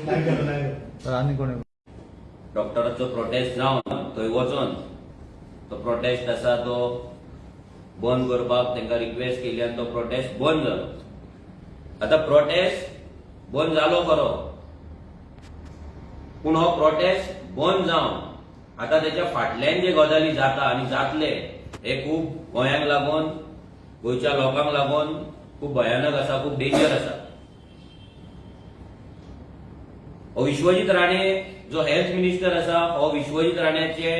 आनी कोणी डॉक्टरांचो प्रोटेस्ट जावन थंय वचोन तो प्रोटेस्ट आसा तो बंद करपाक तांकां रिक्वेस्ट केली आनी तो प्रोटेस्ट बंद जालो. आतां प्रोटेस्ट बंद जालो खरो, पूण हो प्रोटेस्ट बंद जावन आतां त्याच्या फाटल्यान जे गजाली जाता आनी जातले हे खूब गोंयांक लागून गोंयच्या लोकांक लागून खूब भयानक आसा, खूब डेंजर आसा. हो विश्वजीत राणे जो हेल्थ मिनिस्टर आसा, हो विश्वजीत राण्याचे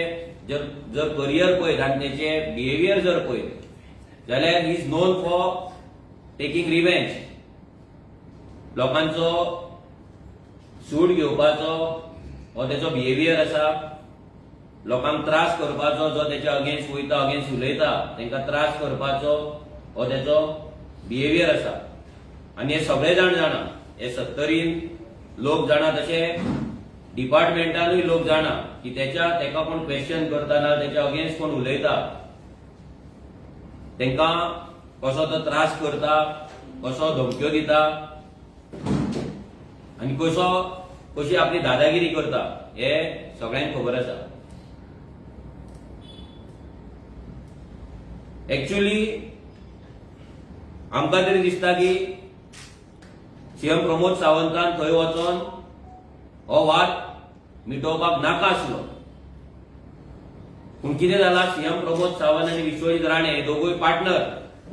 जर करियर पळयत आनी त्याचे बिहेवियर जर पळयत जाल्यार he is known for taking revenge. लोकांचो सूड घेवपाचो हो त्याचो बिहेवियर आसा. लोकांक त्रास करपाचो जो त्याच्या अगेन्स्ट वयता, अगेन्स्ट उलयता तांकां त्रास करपाचो हो त्याचो बिहेवियर आसा. आनी हे सगळे जाण जाणा, हे 70 लोक जाणा, तशे डिपार्टमेंटानूय लोक जाणा की तेका कोण क्वेश्चन करतना, त्याच्या अगेन्स्ट कोण उलयता तांकां कसो तो त्रास करता, कसो धमक्यो दिता आनी कशी आपली दादागिरी करता हे सगळ्यांक खबर आसा. एक्चुअली आमकां तरी दिसता की सीएम प्रमोद सावंतान थंय वचोन हो वाद मिटोवपाक नाका आसलो. पूण कितें जालां, सीएम प्रमोद सावंत आनी विश्वजीत राणे हे दोगूय पार्टनर,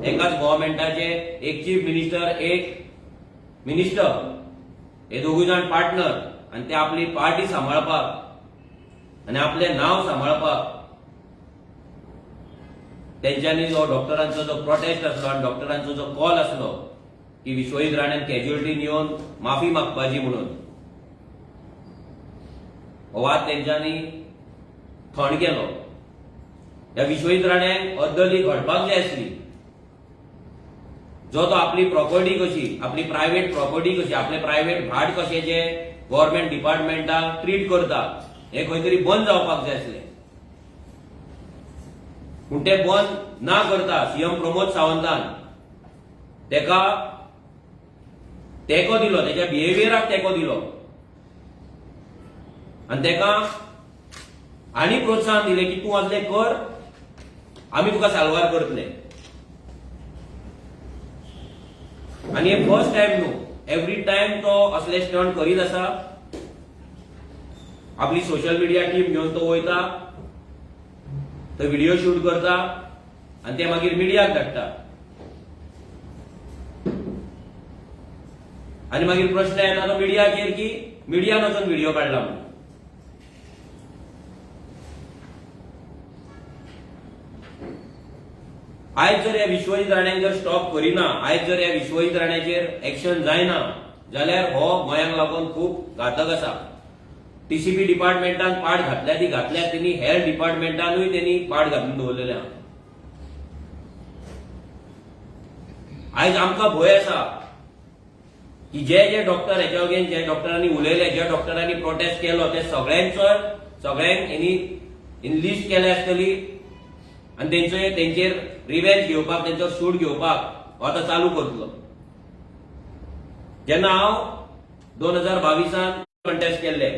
एकाच गव्हर्नमेंटाचे, एक चीफ मिनिस्टर, एक मिनिस्टर, हे दोगूय जाण पार्टनर, आनी ते आपली पार्टी सांबाळपाक आनी आपलें नांव सांबाळपाक तेंच्यांनी जो डॉक्टरांचो जो प्रोटेस्ट आसलो आनी डॉक्टरांचो जो कॉल आसलो की विश्वजीत राण्यान कॅज्युअलिटीन येवन माफी मागपाची म्हणून, हो वाद तेंच्यांनी थंड केलो. ह्या विश्वजीत राण्याक अद्दली घडपाक जाय आसली. जो तो आपली प्रॉपर्टी कशी, आपली प्रायव्हेट प्रॉपर्टी कशी, आपले प्रायव्हेट भाट कशे जे गव्हर्नमेंट डिपार्टमेंटाक ट्रीट करता हे खंय तरी बंद जावपाक जाय आसले. पूण ते बंद ना करता सीएम प्रमोद सावंतान तेका तेको दिलो, त्याच्या बिहेवियराक तेको दिलो आनी तेका आनी प्रोत्साहन दिले की तूं असले कर, आमी तुका साल्वार करतले. आनी हे फर्स्ट टाइम न्हू, एवरी टाइम तो असले स्टंट करीत आसा. आपली सोशल मिडिया टीम घेवन तो वयता, तो व्हिडिओ शूट करता आनी ते मागीर मिडियाक धाडटा. आनी मागीर प्रश्न येता तो मिडियाचेर की मिडियान वचून व्हिडिओ काडला म्हणून. आयज जर ह्या विश्वजीत राण्याक जर स्टॉप करिना, आयज जर ह्या विश्वजीत राण्याचेर एक्शन जायना जाल्यार हो गोंयांक लागून खूब घातक आसा. टीसीपी डिपार्टमेंटान पाड घातल्या ती घातल्या, त्यांनी हेल्थ डिपार्टमेंटानूय त्यांनी पाड घालून दवरलेले आहा. आयज आमकां भंय आसा की जे डॉक्टर हेच्या अगेन्स्ट जे डॉक्टरांनी उलयले, ज्या डॉक्टरांनी प्रोटेस्ट केलो ते सगळ्यांक लिस्ट केले आसतली आनी तेंचेर रिवेंज घेवपाक, तेंचो सूड घेवपाक हो आतां चालू करतलो. जेन्ना हांव 2022 कंटेस्ट केल्ले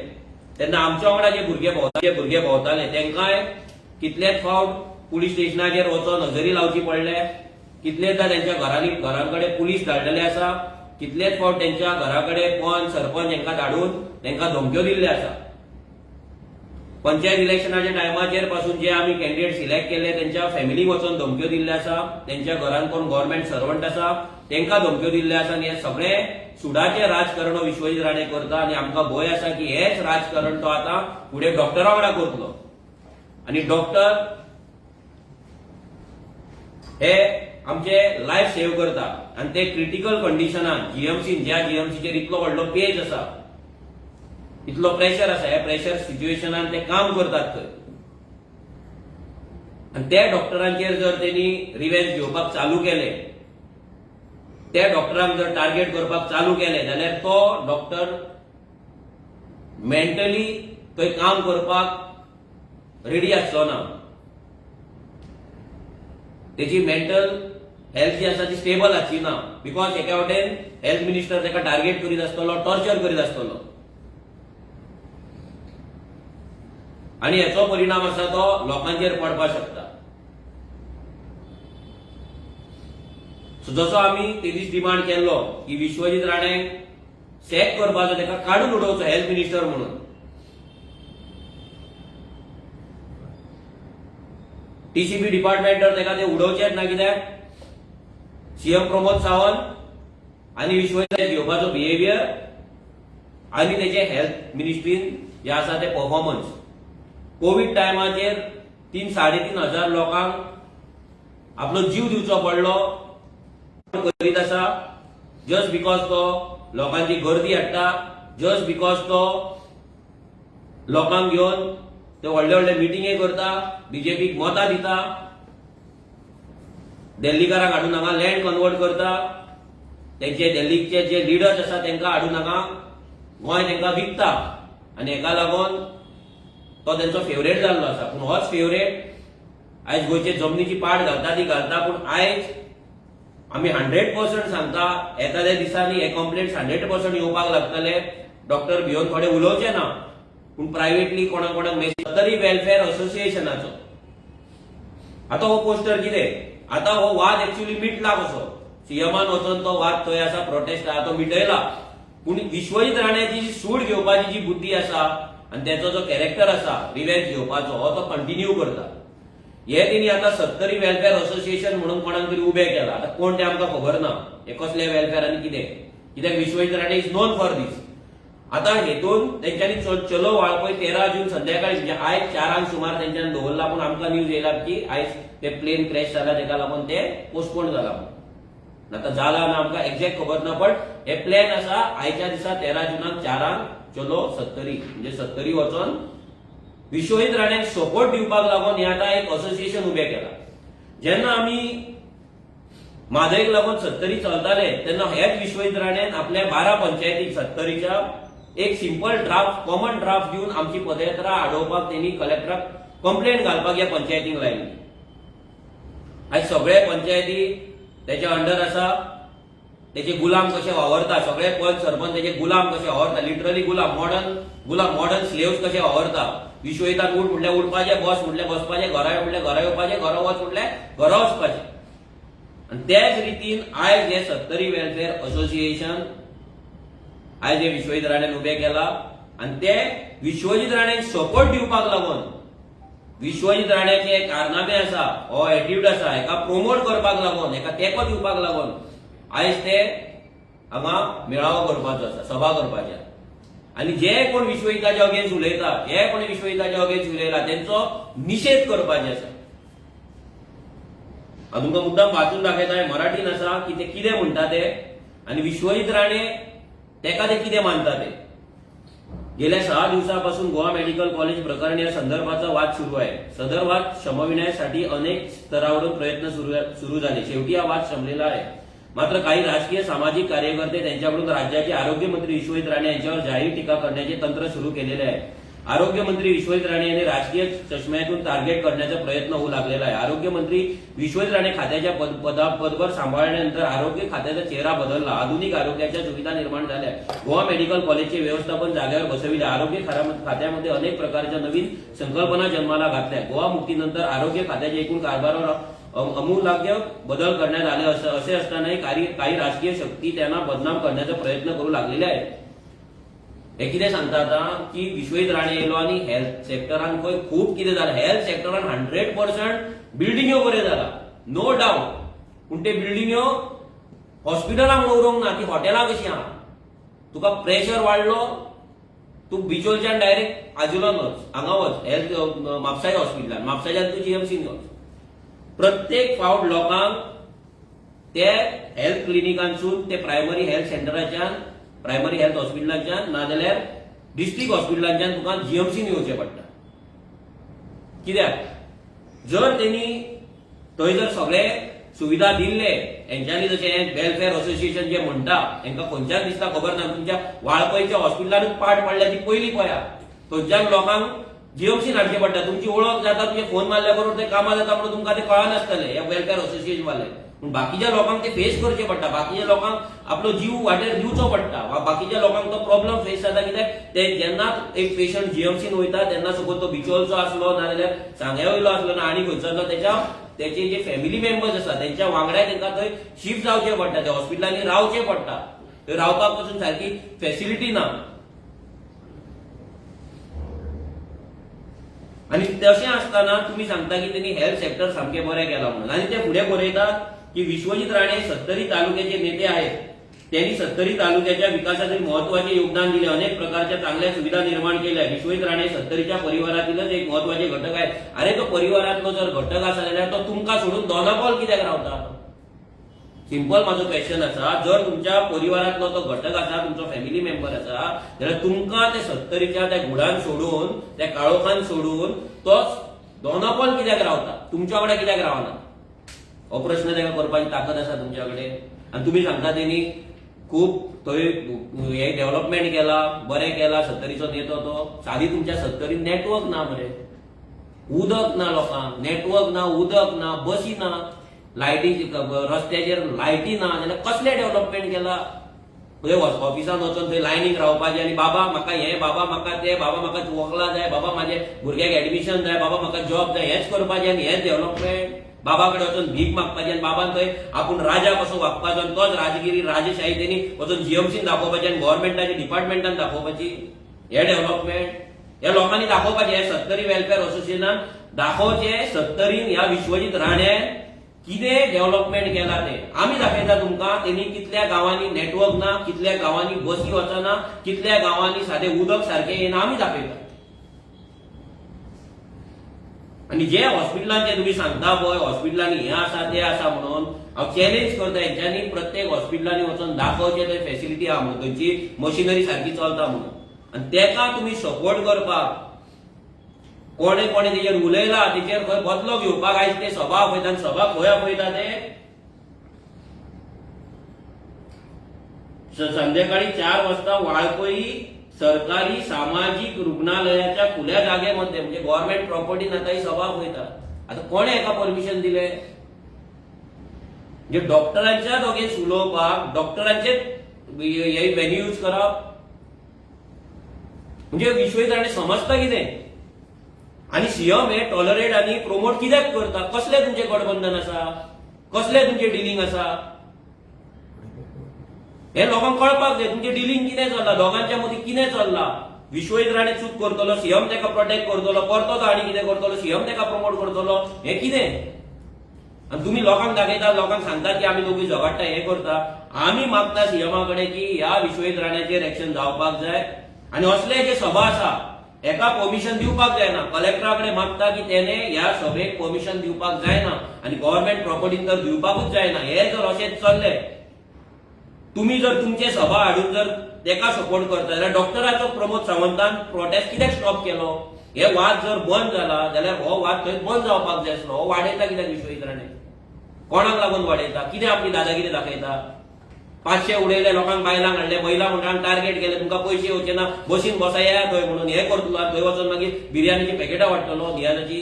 तेन्ना आमच्या वांगडा जे भुरगे भोंवताले तेंकांय कितलेच फावट पुलीस स्टेशनाचेर वचोन हजेरी लावची पडले, कितलेदां तेंच्या घरांकडे पुलीस धाडलेले आसा, कितलेच फावट तेंच्या घराकडे पंच सरपंच हेंकां धाडून तेंकां धमक्यो दिल्ले आसा. पंचायत इलेक्शनाच्या टायमाचेर पासून जे आमी कॅन्डिडेट सिलेक्ट केले तेंच्या फॅमिलीक वचोन धमक्यो दिल्ले आसा, तेंच्या घरांत कोण गव्हर्नमेंट सर्वंट आसा तेंकां धमक्यो दिल्ले आसा. आनी हे सगळे सुडाचे राजकारण विश्वजीत राणे करता आनी आमकां भंय आसा की हेच राजकारण तो आतां फुडें डॉक्टरा वांगडा करतलो. आनी डॉक्टर हे आमचे लायफ सेव्ह करता आनी ते क्रिटिकल कंडिशनान जीएमसीन, ज्या जीएमसीचेर इतलो व्हडलो पेज आसा, इतलो प्रेशर आसा, हे प्रेशर सिच्युएशनान ते काम करतात थंय. आनी त्या डॉक्टरांचेर जर त्यांनी रिवेंज घेवपाक चालू केले, त्या डॉक्टरांक जर टार्गेट करपाक चालू केले जाल्यार तो डॉक्टर मेंटली थंय काम करपाक रेडी आसलो ना. तेची मेंटल हेल्थ जी आसा ती स्टेबल आसची ना. बिकॉज एका वाटेन हेल्थ मिनिस्टर ताका टार्गेट करीत आसतलो, टॉर्चर करीत आसतलो. आणि याचो परिणाम आसा तो लोकांचेर पडपाक शकता. जसो आमी ते दीस डिमांड केल्लो की विश्वजीत राणेंक सॅक करपाचो, ताका काडून उडोवचो हेल्थ मिनिस्टर म्हणून. टीसीबी डिपार्टमेंटार ताका ते उडोवचेच ना, कित्याक सीएम प्रमोद सावंत आणि विश्वजीत घेवपाचो बिहेवियर आणि तेचे हेल्थ मिनिस्ट्रीन जे आसा ते परफॉर्मन्स. कोविड टायमाचेर 3-3.5 हजार लोकांक आपलो जीव दिवचो पडलो करीत आसा, जस्ट बिकॉज तो लोकांची गर्दी हाडटा, जस्ट बिकॉज तो लोकांक घेवन ते व्हडले व्हडले मिटिंगे करता, बीजेपीक मतां दिता, दिल्लीकारांक हाडून हांगा लँड कन्वर्ट करता, तेंचे दिल्लीचे जे लिडर्स आसा तांकां हाडून हांगा गोंय तांकां विकता, आनी हेका लागून तो तेंचो फेवरेट जाल्लो आसा. पूण होच फेवरेट आयज गोंयचे जमनीची पाड घालता ती घालता. पूण आयज आमी 100% सांगता, एखाद्या दिसांनी हे कंप्लेंट्स 100% येवपाक लागतले. डॉक्टर भिवन थोडे उलोवचे ना, पूण प्रायव्हेटली कोणाक कोणाक मेसेज तरी वेलफेअर असोसिएशनाचो आतां हो पोस्टर कितें, आतां हो वाद एक्चुअली मिटला कसो. सीएमान वचून तो वाद थंय आसा प्रोटेस्ट आहा तो मिटयला. पूण विश्वजीत राण्याची जी सूड घेवपाची जी बुद्धी आसा आनी त्याचो जो कॅरेक्टर आसा रिवेंज घेवपाचो, हो तो कंटिन्यू करता. हे तेणी आता 70 वेलफेअर असोसिएशन म्हणून कोणाक तरी उभे केला. आता कोण ते आमकां खबर ना, हे कसले वेलफेअर आनी कितें, कित्याक Vishwajit Rane is known for this. आता हेतून तेंच्यांनी चलो वाळपय 13 जून संध्याकाळी म्हणजे आयज 4 सुमार तेंच्यांनी दवरला. पूण आमकां न्यूज येयला की आयज ते प्लेन क्रॅश जाला तेका लागून ते पोस्टपोन जाला. आता जाला ना आमकां एक्झॅक्ट खबर ना, पण हे प्लॅन आसा आयच्या दिसा 13 जुनाक 4 चलो 70 म्हणजे 70 वचोन विश्वजीत राण्याक सपोर्ट दिवपाक लागून हे आता एक असोसिएशन उभे केला. जेन्ना आमी म्हादयक लागून 70 चलताले तेन्ना हेच विश्वजीत राणेन आपल्या 12 पंचायतीक 70च्या एक सिंपल ड्राफ्ट कॉमन ड्राफ्ट दिवन आमची पदयात्रा आडोवपाक तेणी कलेक्टराक कंप्लेंट घालपाक ह्या पंचायतीक लायली. आयज सगळे पंचायती त्याच्या अंडर आसा, त्याचे गुलाम कशे वावरता, सगळे पंच सरपंच त्याचे गुलाम कशे वावरता, लिटरली गुलाम, मॉडर्न स्लेव्स कशे वावरता. विश्वजितान उठ म्हटल्यार उठपाचे, बस म्हटल्यार बसपाचे, घरा यो म्हटल्यार घरा येवपाचे, घरा वच म्हटल्यार घरा वचपाचे. आनी त्याच रितीन आयज हे 70 वेलफेअर असोसिएशन आयज हे विश्वजीत राणेन उभे केला. आनी ते विश्वजीत राणेक सपोर्ट दिवपाक लागून, विश्वजीत राण्याचे कारनामे आसा, हो एटिट्यूड आसा, हेका प्रोमोट करपाक लागून, हेका तेंको दिवपाक लागून आयज ते हांगा मेळावो करपाचो आसा, सभा करपाची. आनी जे कोण विश्वजिताच्या अगेन्स्ट उलयता, हे कोणी विश्वजिताच्या अगेन्स्ट उलयला तेंचो निषेध करपाचे आसा. हांव तुमकां मुद्दाम वाचून दाखयता, मराठीन आसा की ते कितें म्हणटा ते, आनी विश्वजीत राणे तेका ते कितें मानता ते. गेल्या 6 दिवसांपासून गोवा मेडिकल कॉलेज प्रकरणी या संदर्भाचा वाद सुरू आहे. सदर वाद शमविण्यासाठी अनेक स्तरावरून प्रयत्न सुरू झाले. शेवटी हा वाद शमलेला आहे. मात्र काही राजकीय सामाजिक कार्यकर्ते त्यांच्याकडून राज्याचे आरोग्य मंत्री विश्वजित राणे यांच्यावर जाहीर टीका करण्याचे तंत्र सुरू केलेले आहे. आरोग्य मंत्री विश्वजित राणे यांनी राजकीय चष्म्यातून टार्गेट करण्याचा प्रयत्न होऊ लागलेला आहे. आरोग्य मंत्री विश्वजित राणे खात्याच्या पदभार सांभाळल्यानंतर आरोग्य खात्याचा चेहरा बदलला. आधुनिक आरोग्याच्या सुविधा निर्माण झाल्या. गोवा मेडिकल कॉलेजचे व्यवस्थापन जागेवर बसविले. आरोग्य खात्यामध्ये अनेक प्रकारच्या नवीन संकल्पना जन्माला घातल्या. गोवा मुक्तीनंतर आरोग्य खात्याच्या एकूण कारभारावर अमूलाग्य बदल करण्यात आले. असे असतानाही काही राजकीय शक्ती त्यांना बदनाम करण्याचा प्रयत्न करू लागलेले आहेत. हे कितें सांगता आता की विश्वजित राणे येयलो आनी हेल्थ सेक्टरान खंय खूब कितें जालें. हेल्थ सेक्टरान 100% बिल्डिंग्यो बऱ्यो जाला, नो डाउट. पूण ते बिल्डिंग्यो हॉस्पिटलां म्हणून उरोंक ना, ती हॉटेलां कशीं आहा. तुका प्रेशर वाडलो, तू बिचोलच्यान डायरेक्ट आजुलान वच, हांगा वच हेल्थ म्हापसाय हॉस्पिटलान, म्हापसाच्यान तू जीएमसीन वच. प्रत्येक फावट लोकांक ते हेल्थ क्लिनिकांसून, ते प्रायमरी हेल्थ सेंटराच्यान, प्रायमरी हेल्थ हॉस्पिटलांच्यान नाजाल्यार डिस्ट्रिक्ट हॉस्पिटलांच्यान तुका जीएमसीन येवचें पडटा. कित्याक जर तेणी थंय जर सगळे सुविधा दिल्ले, हेंच्यांनी जशें वेलफेअर असोसिएशन जे म्हणटा, हेंकां खंयच्याच दिसता खबर ना. तुमच्या वाळपयच्या हॉस्पिटलानूच पाड पडल्या ती पयली पळया. थंयच्यान लोकांक जीएमसीन हाडचे पडटा. तुमची ओळख जाता, तुमचे फोन मारल्या बरोबर ते कामां जाता म्हणून तुमकां ते कळनासतले ह्या वेलफेअर असोसिएशन वाले. पूण बाकीच्या लोकांक ते फेस करचे पडटा. बाकीच्या लोकांक आपलो जीव वाटेर दिवचो पडटा. बाकीच्या लोकांक तो प्रॉब्लेम फेस जाता. कित्याक ते जेन्ना एक पेशंट जीएमसीन वयता तेन्ना सपोज तो बिचोलचो आसलो नाजाल्यार सांग्या वयलो आसलो ना आनी खंयचो आसलो, त्याचे जे फॅमिली मेंबर्स आसा त्यांच्या वांगडा तांकां थंय शिफ्ट जावचें पडटा. त्या हॉस्पिटलांनी रावचें पडटा. थंय रावपाक पासून सारकी फॅसिलिटी ना. आणि तशें आसतना तुम्ही सांगता की त्यांनी हेल्थ सेक्टर सामकें बरें केलां म्हणून. आणि ते फुडें बरयतात की विश्वजीत राणे सत्तरी तालुक्याचे नेते आहेत. त्यांनी सत्तरी तालुक्याच्या विकासातील महत्वाचे योगदान दिले. अनेक प्रकारच्या चांगल्या सुविधा निर्माण केल्या. विश्वजीत राणे सत्तरीच्या परिवारातीलच एक महत्वाचे घटक आहेत. अरे तो परिवारातलो जर घटक आसा जाल्यार तो तुमकां सोडून दोनापावल कित्याक रावता? सिंपल माझो क्वेश्चन आसा. जर तुमच्या परिवारातलो तो घटक आसा, तुमचो फॅमिली मेंबर आसा, जाल्यार तुमकां ते सत्तरीच्या त्या गुडान सोडून, त्या काळोखान सोडून तो दोनापावल कित्याक रावता? तुमच्या कडेन कित्याक रावना? हो प्रश्न ताका करपाची ताकद आसा तुमच्या कडेन. आनी तुमी सांगता तेणी खूप थंय हे डेव्हलपमेंट केला, बरें केला सत्तरीचो नेतो तो. सादी तुमच्या सत्तरीन नेटवर्क ना मरे, उदक ना लोकांक, नेटवर्क ना, उदक ना, बसी ना, लायटी रस्त्याचेर लायटी ना, जाल्यार कसले डेव्हलपमेंट केला? थंय ऑफिसान वचून थंय लायनीक रावपाचें आनी बाबा म्हाका हें, बाबा म्हाका तें, बाबा म्हाका वकलां जाय, बाबा म्हाजे भुरग्याक एडमिशन जाय, बाबा म्हाका जॉब जाय, हेच करपाचें आनी हेच डेव्हलपमेंट. बाबा कडेन वचून भीक मागपाची आनी बाबान थंय आपूण राजा कसो वागपाचो आनी तोच राजगिरी राजशाही तेणी वचून जीएमसीन दाखोवपाची आनी गव्हर्नमेंटाच्या डिपार्टमेंटान दाखोवपाची. हे डेव्हलपमेंट ह्या लोकांनी दाखोवपाचें. हे सत्तरी वेलफेअर असोसिएशनान दाखोवचें सत्तरीन ह्या विश्वजीत राण्यान कितें डेव्हलपमेंट केला ते. आमी दाखयता तुमकां तेणी कितल्या गांवांनी नेटवर्क ना, कितल्या गांवांनी बसी वचना, कितल्या गांवांनी सादें उदक सारकें येना, आमी दाखयता. आणि जे हॉस्पिटलांचे तुम्ही सांगता पळय हॉस्पिटलांनी हे आसा ते आसा म्हणून हांव चॅलेंज करता हेंच्यांनी प्रत्येक हॉस्पिटलांनी वचून दाखोवचें थंय फॅसिलिटी आहा म्हणून, थंयची मशिनरी सारकी चलता म्हणून. आनी तेका तुम्ही सपोर्ट करपाक कोणे कोणे तेजेर उलयला, तेजेर खंय बदलो घेवपाक आयज ते सभा आपयता. आनी सभा खंय आपयता ते संध्याकाळी 4 वाजता वाळपई सरकारी सामाजिक रुग्णालयाच्या खुल्या जागेमध्ये, म्हणजे गव्हर्नमेंट प्रॉपर्टी आता ही सभा होता. आता कोणे एका परमिशन दिले? जे डॉक्टरांच्या दोघेच उलोवपाक, डॉक्टरांचे हे व्हेन्यू यूज करप, म्हणजे विश्वजीत राणे समजता कितें? आणि सीएम हे टॉलरेट आणि प्रोमोट कित्याक करता? कसले तुमचे गठबंधन आसा? कसले तुमचे डिलिंग आसा? हे लोकांक कळपाक जाय. तुमचे डिलिंग कितें चल्ला, दोगांच्या मदीं कितें चल्ला? विश्वजीत राणे चूक करतलो, सीएम तेका प्रोटेक्ट करतलो, परतो तो आनी कितें करतलो, सीएम तेका प्रमोट करतलो, हे कितें? आनी तुमी लोकांक दाखयता, लोकांक सांगता की आमी दोगूय झगडटा, हे करता. आमी मागता सीएमा कडेन की ह्या विश्वजीत राण्याचेर एक्शन जावपाक जाय. आनी असले जे सभा आसा हेका परमिशन दिवपाक जायना. कलेक्टरा कडेन मागता की तेणे ह्या सभेक परमिशन दिवपाक जायना आनी गव्हर्नमेंट प्रॉपर्टीन तर दिवपाकूच जायना. हे जर अशें चल्ले, तुम्ही जर तुमचे सभा हाडून जर तेका सपोर्ट करता जाल्यार डॉक्टराचो प्रमोद सावंतान प्रोटेस्ट कित्याक स्टॉप केलो? हे वाद जर बंद जाला जाल्यार हो वाद थंय बंद जावपाक जाय आसलो. हो वाडयता कित्याक विश्वजीत राणे? कोणाक लागून वाडयता? कितें आपली दादागिरी दाखयता? 500 उडयले, लोकांक बायलांक हाडले, महिला मंडळांक टार्गेट केले, तुमकां पयशे येवचे ना, बसीन बसाया थंय म्हणून हे करतलो. थंय वचून मागीर बिर्याणीची पॅकेटां वाडटलो नियानाची.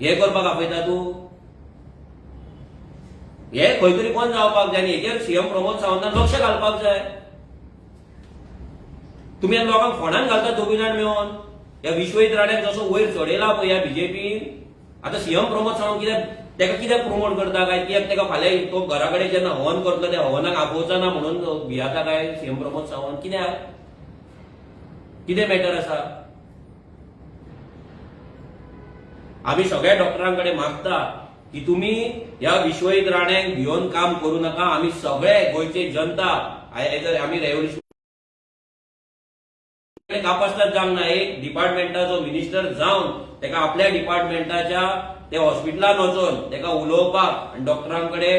हे करपाक आपयता तूं? हे खंय तरी बंद जावपाक जाय आनी हेजेर सीएम प्रमोद सावंतान लक्ष घालपाक जाय. तुम्ही लोकांक फोंडान घालता दोगूय जाण मेळोन. ह्या विश्वजीत राण्याक जसो वयर चडयला पळय ह्या बीजेपीन, आता सीएम प्रमोद सावंत कित्याक तेका कित्याक प्रमोट करता काय? कित्याक तेका फाल्यां तो घरा कडेन जेन्ना हवन करतलो त्या हवनाक आपोवचा ना म्हणून भियाता काय सीएम प्रमोद सावंत? कित्याक? कितें मॅटर आसा? आमी सगळ्या डॉक्टरांकडे मागता की तुम्ही ह्या विश्वजीत राण्याक भिवन काम करू नका. आमी सगळे गोंयचे जनता आमी रेव्होल्युशन कापासतात जावंक ना. एक डिपार्टमेंटाचो मिनिस्टर जावन तेका आपल्या डिपार्टमेंटाच्या त्या हॉस्पिटलान वचून तेका उलोवपाक आनी डॉक्टरांकडे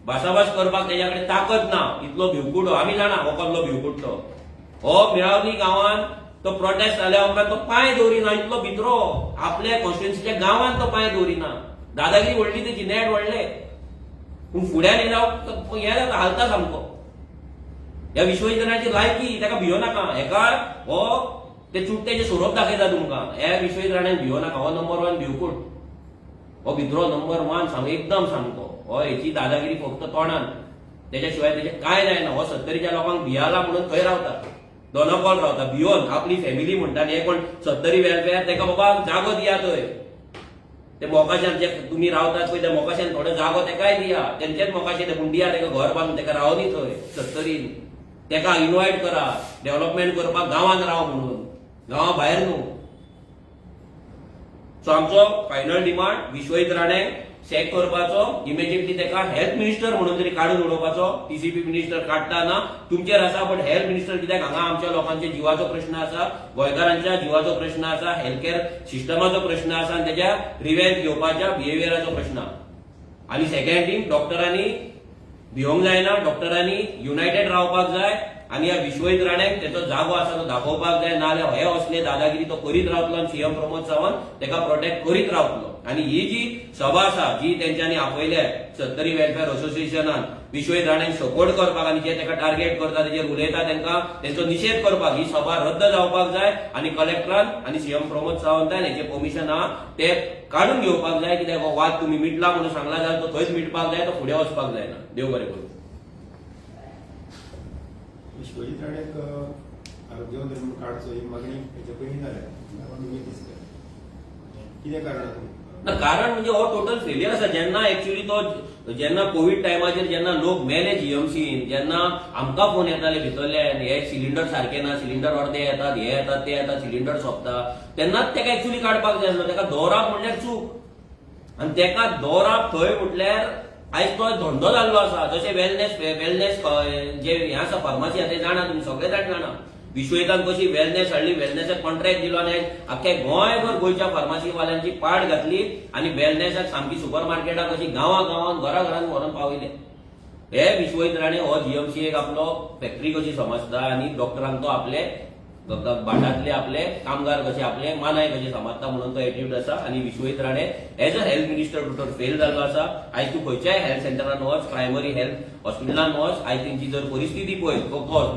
भासाभास करपाक तेच्या कडेन ताकद ना. इतलो भिवकुटो आमी जाणा हो कसलो भिवकुटो. हो मिळावली गांवांत तो प्रोटेस्ट जाल्या उपरांत तो पांय दवरिना. इतलो भितरो आपल्या कॉन्स्टिट्युएन्सीच्या गांवांत तो पांय दवरिना. दादागिरी व्हडली तेची, नेट व्हडले, पूण फुड्यान येयला हे जाता हालता सामको. ह्या विश्वजीत राण्याची लायकी, तेका भियो नाका. हेका हो ते चुट्टेचे सोरोप दाखयता तुमकां. हे विश्वजीत राणेन भिवनाका, हो नंबर 1 भिवकूट, हो भित्रो नंबर 1 सांग एकदम सांगतो. हो हेची दादागिरी फक्त तोंडान, त्याच्या शिवाय त्याचे काय जायना. हो 70च्या लोकांक भियाला म्हणून थंय रावता, दोनापावल रावता भिवन. आपली फॅमिली म्हणटा हे कोण 70 वेलफेअर, ताका बाबा जागो दिया थंय. ते मोकाशान जे तुम्ही रावतात पळय त्या मोकाशान थोडे जागो तेकाय दिया, तेंचेच मोकाशे ते बुंडिया तेका घर बांदून तेका रावनी थंय 70रीन. तेका इन्वायट करा डेव्हलपमेंट करपाक, गांवांत राव म्हणून, गांवा भायर न्हू. सो आमचो फायनल डिमांड विश्वजीत राणे चॅक करपाचो, इमिजिएटली तेका हेल्थ मिनिस्टर म्हणून तरी काढून उडोवपाचो. टीसीपी मिनिस्टर काडटाना तुमचेर आसा, पण हेल्थ मिनिस्टर कित्याक हांगा आमच्या लोकांच्या जिवाचो प्रश्न आसा, गोंयकारांच्या जिवाचो प्रश्न आसा, हेल्थ केअर सिस्टमाचो प्रश्न आसा, आनी तेच्या रिव्हेंज घेवपाच्या बिहेवियराचो प्रश्न. आनी सेकंड थिंग, डॉक्टरांनी भिवंक जायना, डॉक्टरांनी युनायटेड रावपाक जाय आनी ह्या विश्वजीत राणेक तेचो जागो आसा तो दाखोवपाक जाय. नाल्यार हे असले दादागिरी तो करीत रावतलो आनी सीएम प्रमोद सावंत तेका प्रोटेक्ट करीत रावतलो. आनी ही जी सभा आसा जी तेंच्यांनी आपयल्या 70 वेलफेअर असोसिएशनान विश्वजीत राणेक सपोर्ट करपाक आनी जे तेका टार्गेट करता तेजेर उलयता तेंका तेंचो निषेध करपाक, ही सभा रद्द जावपाक जाय आनी कलेक्टरान आनी सीएम प्रमोद सावंतान हेचे परमिशन आहा ते काढून घेवपाक जाय. कित्याक हो वाद तुम्ही मिटला म्हणून सांगला जाल्यार तो थंयच मिटपाक जाय, तो फुडें वचपाक जायना. देव बरें करूं. विश्वजीत राणेक आरोग्य मंत्री म्हणून काडचो ही मागणी हेच्या पयलीं जाल्या, तुमी दिसता कितें कारण? कारण म्हणजे हो टोटल फेलियर आसा. जेन्ना एक्चुअली तो जेन्ना कोविड टायमाचेर जेन्ना लोक मेले जीएमसीन, जेन्ना आमकां फोन येताले भितरल्यान हे सिलिंडर सारखे ना, सिलिंडर अर्दे येतात, हे येतात ते येतात, सिलिंडर सोंपता, तेन्नाच तेका एक्चुअली काडपाक जाय आसलो. तेका दवराप म्हणल्यार चूक, आनी तेका दवराप थंय म्हटल्यार आयज तो धंदो जाल्लो आसा. जशें वेलनेस जे हे आसा फार्मासी आसा ते जाणा तुमी, सगळे जाण जाणा. विश्वजीतान कशी वेलनेस हाडली, वेलनेसाक कॉन्ट्रॅक्ट दिलो आनी आख्या गोंयभर गोंयच्या फार्मासीवाल्यांची पाड घातली आनी वेलनेसाक सामकी सुपर मार्केटां कशी गांवांत घराघरांत व्हरून पावयले. हे विश्वजीत राणे हो जीएमसी एक आपलो फॅक्टरी कशी समजता आनी डॉक्टरांक तो आपले भाटातले आपले कामगार कसे आपले मानाय कसे समजता म्हणून तो एटिट्यूड आसा. आनी Vishwajit Rane as a health minister total fail जाल्लो आसा. आयज तूं खंयच्याय हेल्थ सेंटरान वच, प्रायमरी हेल्थ हॉस्पिटलान वच, आयज तेंची जर परिस्थिती पळय,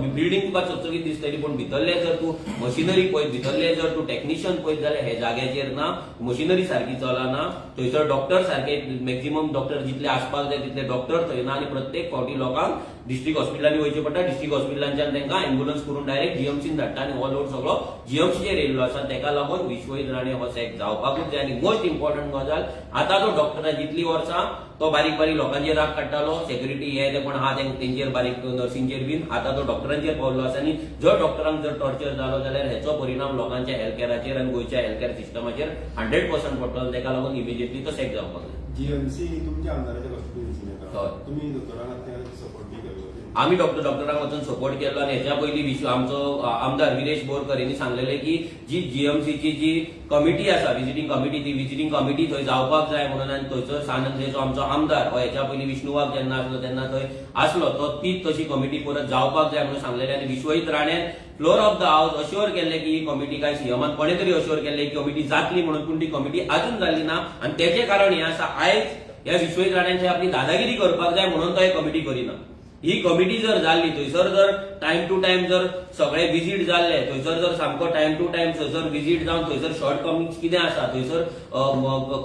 बिल्डिंग तुका चकचकीत दिसतली, पण भितरले जर तूं मशिनरी पळयत, भितरले जर तूं टेक्निशियन पळयत जाल्यार हे जाग्याचेर ना, मशिनरी सारखी चलना, थंयसर डॉक्टर सारखे मॅक्झिमम डॉक्टर जितले आसपाक जाय तितले डॉक्टर थंय ना आनी प्रत्येक फावटी लोकांक डिस्ट्रिक्ट हॉस्पिटलांनी वयचें पडटा. डिस्ट्रिक्ट हॉस्पिटलांच्यान तांकां एम्ब्युलन्स करून डायरेक्ट जीएमसीन धाडटा आनी हो लोड सगळो जीएमसीचेर येयल्लो आसा. तेका लागून विश्वजीत राणे हो सॅक जावपाकूच जाय. आनी मोस्ट इम्पॉर्टंट गजाल, आतां तो डॉक्टरा जितली वर्सां तो बारीक बारीक लोकांचेर राग काडटालो, सेक्युरिटी हे ते कोण आहा तेंचेर बारीक नर्सींचेर बीन, आतां तो डॉक्टरांचेर पावल्लो आसा. आनी जर डॉक्टरांक जर टॉर्चर जालो जाल्यार हेचो परिणाम लोकांच्या हेल्थ केअराचेर आनी गोंयच्या हेल्थ केअर सिस्टमाचेर 100% पडटलो. तेका लागून इमिजिएटली तो सॅक जावपाक जाय. जीएमसी तुमच्या आमदाराच्या हॉस्पिटल हय. तुम्ही दोतोरांक सपोर्ट बी केलो? आम्ही डॉक्टरांक वचून सपोर्ट केलो आनी हेच्या पयलीं आमचो आमदार विरेश बोरकर यांनी सांगलेले की जी जीएमसीची जी कमिटी आसा, विजिटींग कमिटी, ती विजिटींग कमिटी थंय जावपाक जाय म्हणून. आनी थंयसर सानंदेचो आमचो आमदार हो हेच्या पयलीं विष्णुवाग जेन्ना आसलो तेन्ना थंय आसलो, तो तीच तशी कमिटी परत जावपाक जाय म्हणून सांगलेले. आनी विश्वजीत राणेन floor of the house assure केल्ले की ही कमिटी काय सीएमान कोणे तरी अश्योर केल्ले की कमिटी जातली म्हणून, पूण ती कमिटी अजून जाल्ली ना. आनी तेचे कारण हे आसा, आयज ह्या विश्वजीत राणेंची आपली दादागिरी करपाक जाय म्हणून तो हे कमिटी करिना. ही कमिटी जर जाल्ली, थंयसर जर टाइम टू टाइम जर सगळे विजीट जाल्ले, थंयसर जर सामको टाइम टू टाइम थंयसर विजीट जावन थंयसर शॉर्ट कमिंग्स कितें आसा, थंयसर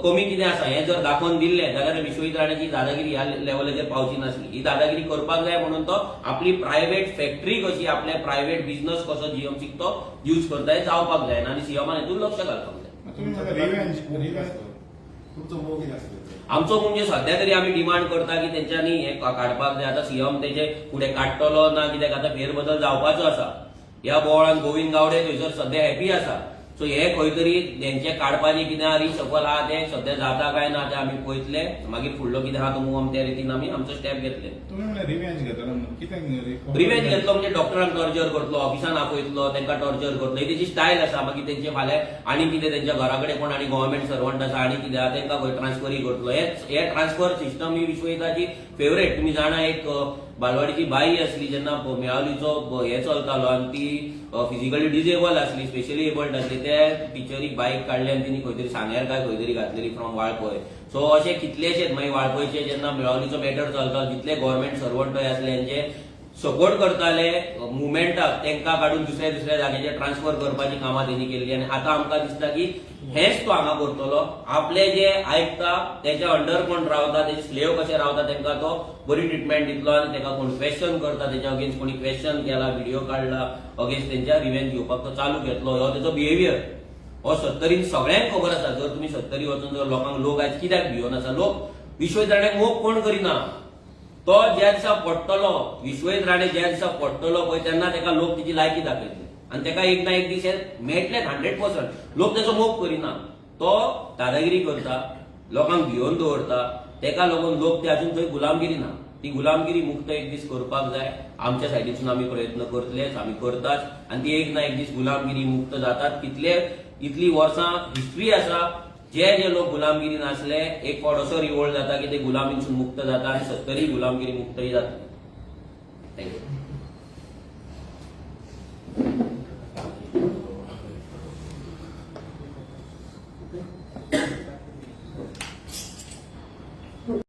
कमी कितें आसा हें जर दाखोवन दिल्ले जाल्यार विश्वजीत राणेची दादागिरी ह्या लेवलाचेर पावची नासली. ही दादागिरी करपाक जाय म्हणून तो आपली प्रायव्हेट फॅक्टरी कशी, आपले प्रायव्हेट बिझनस कसो जीएमसीक तो यूज करता हे जावपाक जायना आनी सीएमान हेतून लक्ष घालपाक जाय. तुमचो मोग कितें आसलो? आमचो म्हणजे सध्या तरी आम्ही डिमांड करता की तेंच्यांनी हे काडपाक जाय. आतां सीएम तेजे फुडें काडटलो ना, कित्याक आतां फेरबदल जावपाचो आसा. ह्या बोवाळान गोविंद गावडे थंयसर सध्या हॅपी आसा. सो हे खंय तरी तेंचे काडपाचें कितें रिसफल आहा तें सध्या जाता काय ना तें आमी पळयतले. मागीर फुडलो कितें आहा तो मूव त्या रितीन आमी आमचो स्टेप घेतले. रिवेंज घेतलो म्हणजे डॉक्टरांक टॉर्चर करतलो, ऑफिसान आपयतलो, तेंकां टॉर्चर करतलो, ही तेजी स्टायल आसा. मागीर तेंचे फाल्यां आनी कितें तेंच्या घरा कडेन कोण आनी गव्हर्नमेंट सर्वंट आसा आनी कितें आहा तेंकां खंय ट्रान्सफरी करतलो. हे ट्रान्सफर सिस्टम ही विश्वजीताची फेवरेट. तुमी जाणा एक बालवाडीची बाई आसली जेन्ना मेळावलीचो हे चलतालो आनी ती फिजिकली डिजेबल आसली, स्पेशली एबल्ड आसली, ते टिचरीक बाईक काडली आनी तिणी खंय तरी सांग्यार काय खंय तरी घातलेली फ्रॉम वाळपय. सो अशे कितलेशेच मागीर वाळपयचे जेन्ना मेळावलीचो मॅटर चलता, जितले गव्हर्नमेंट सर्वंट आसले हेंचे सपोर्ट करताले मुवमेंटाक तांकां काडून दुसऱ्या दुसऱ्या जाग्याचेर ट्रान्सफर करपाची कामां तेणी केल्ली आनी आतां आमकां दिसता की हेच तो हांगा करतलो आपले जे आयकता तेच्या अंडर कोण रावता तेजे स्लेव कशे रावता तांकां तो बरी ट्रिटमेंट दितलो आनी ताका कोण क्वेश्चन करता तेच्या अगेन्स्ट कोणी क्वेश्चन केला व्हिडिओ काडला अगेन्स्ट तेंच्या रिवेंज घेवपाक तो चालू घेतलो हो तेजो बिहेवियर हो 70 सगळ्यांक खबर आसा जर तुमी 70 वचून जर लोकांक लोक आयज कित्याक भिवन आसा लोक विश्वजीत राणाक मोग कोण करिना तो ज्या दिसा पडटलो विश्वजीत राणे ज्या दिसा पडटलो पळय तेन्ना ताका लोक तेजी लायकी दाखयतले आनी ताका एक ना एक दीस हे मेळटलेच 100%. लोक तेजो मोग करिना तो दादागिरी करता लोकांक भिवन दवरता ताका लागून लोक ते अजून थंय गुलामगिरी ना ती गुलामगिरी मुक्त एक दीस करपाक जाय आमच्या सायडीसून आमी प्रयत्न करतलेच आमी करतात आनी ती एक ना एक दीस गुलामगिरी मुक्त जातात इतली वर्सां हिस्ट्री आसा जे लोक गुलामगिरीन आसले एक फावट असो रिवोल्ट जाता की ते गुलामीसून मुक्त जाता आनी 70 गुलामगिरी मुक्तय जाता. थँक्यू.